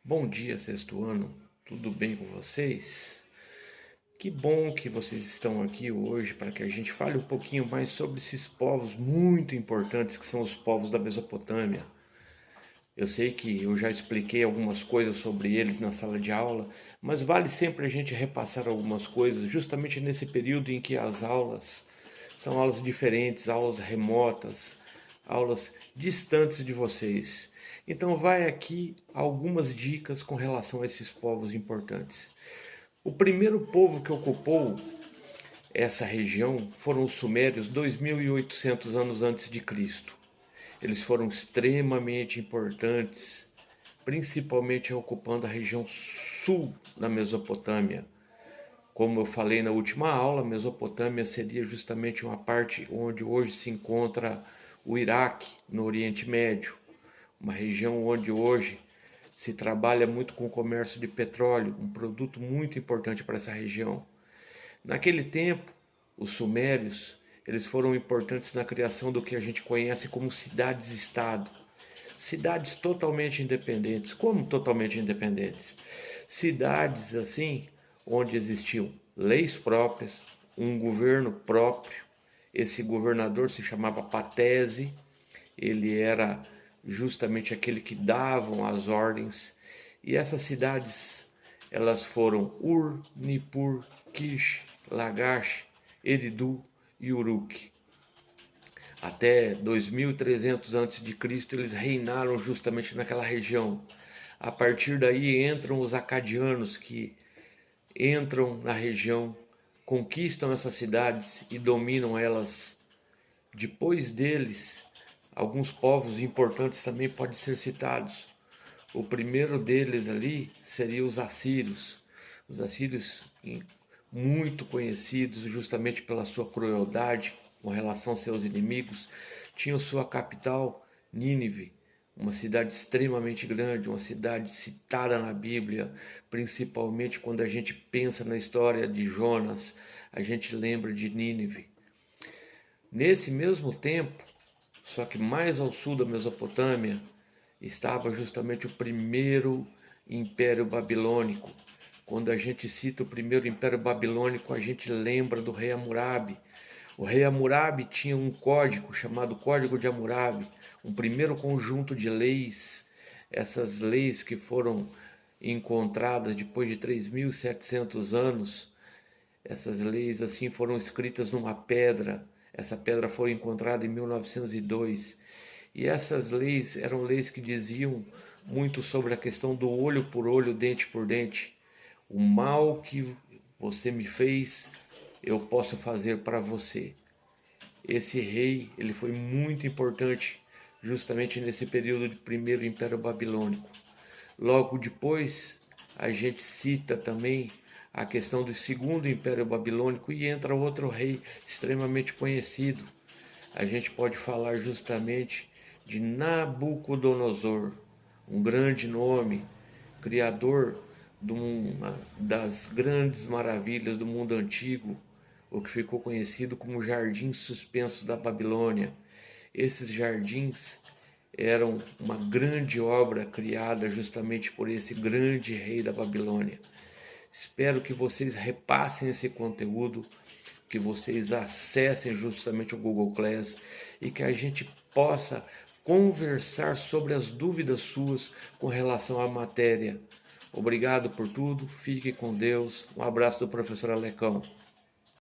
Bom dia, sexto ano. Tudo bem com vocês? Que bom que vocês estão aqui hoje para que a gente fale um pouquinho mais sobre esses povos muito importantes que são os povos da Mesopotâmia. Eu sei que eu já expliquei algumas coisas sobre eles na sala de aula, mas vale sempre a gente repassar algumas coisas, justamente nesse período em que as aulas são aulas diferentes, aulas remotas, aulas distantes de vocês. Então vai aqui algumas dicas com relação a esses povos importantes. O primeiro povo que ocupou essa região foram os sumérios 2800 anos antes de Cristo. Eles foram extremamente importantes, principalmente ocupando a região sul da Mesopotâmia. Como eu falei na última aula, a Mesopotâmia seria justamente uma parte onde hoje se encontra o Iraque, no Oriente Médio, uma região onde hoje se trabalha muito com o comércio de petróleo, um produto muito importante para essa região. Naquele tempo, os sumérios, eles foram importantes na criação do que a gente conhece como cidades-estado. Cidades totalmente independentes. Como totalmente independentes? Cidades assim, onde existiam leis próprias, um governo próprio. Esse governador se chamava Patese, ele era justamente aquele que davam as ordens. E essas cidades, elas foram Ur, Nippur, Kish, Lagash, Eridu e Uruk. Até 2300 a.C. eles reinaram justamente naquela região. A partir daí entram os acadianos que entram na região, conquistam essas cidades e dominam elas. Depois deles, alguns povos importantes também podem ser citados. O primeiro deles ali seria os assírios. Os assírios, muito conhecidos justamente pela sua crueldade com relação aos seus inimigos, tinham sua capital, Nínive, uma cidade extremamente grande, uma cidade citada na Bíblia, principalmente quando a gente pensa na história de Jonas, a gente lembra de Nínive. Nesse mesmo tempo, só que mais ao sul da Mesopotâmia, estava justamente o primeiro Império Babilônico. Quando a gente cita o primeiro Império Babilônico, a gente lembra do rei Hammurabi. O rei Hammurabi tinha um código chamado Código de Hammurabi, um primeiro conjunto de leis. Essas leis que foram encontradas depois de 3.700 anos, essas leis assim foram escritas numa pedra. Essa pedra foi encontrada em 1902. E essas leis eram leis que diziam muito sobre a questão do olho por olho, dente por dente. O mal que você me fez, eu posso fazer para você. Esse rei, ele foi muito importante justamente nesse período de primeiro Império Babilônico. Logo depois, a gente cita também a questão do segundo Império Babilônico e entra outro rei extremamente conhecido. A gente pode falar justamente de Nabucodonosor, um grande nome, criador de uma das grandes maravilhas do mundo antigo, o que ficou conhecido como Jardins Suspensos da Babilônia. Esses jardins eram uma grande obra criada justamente por esse grande rei da Babilônia. Espero que vocês repassem esse conteúdo, que vocês acessem justamente o Google Class e que a gente possa conversar sobre as dúvidas suas com relação à matéria. Obrigado por tudo, fique com Deus. Um abraço do professor Alecão.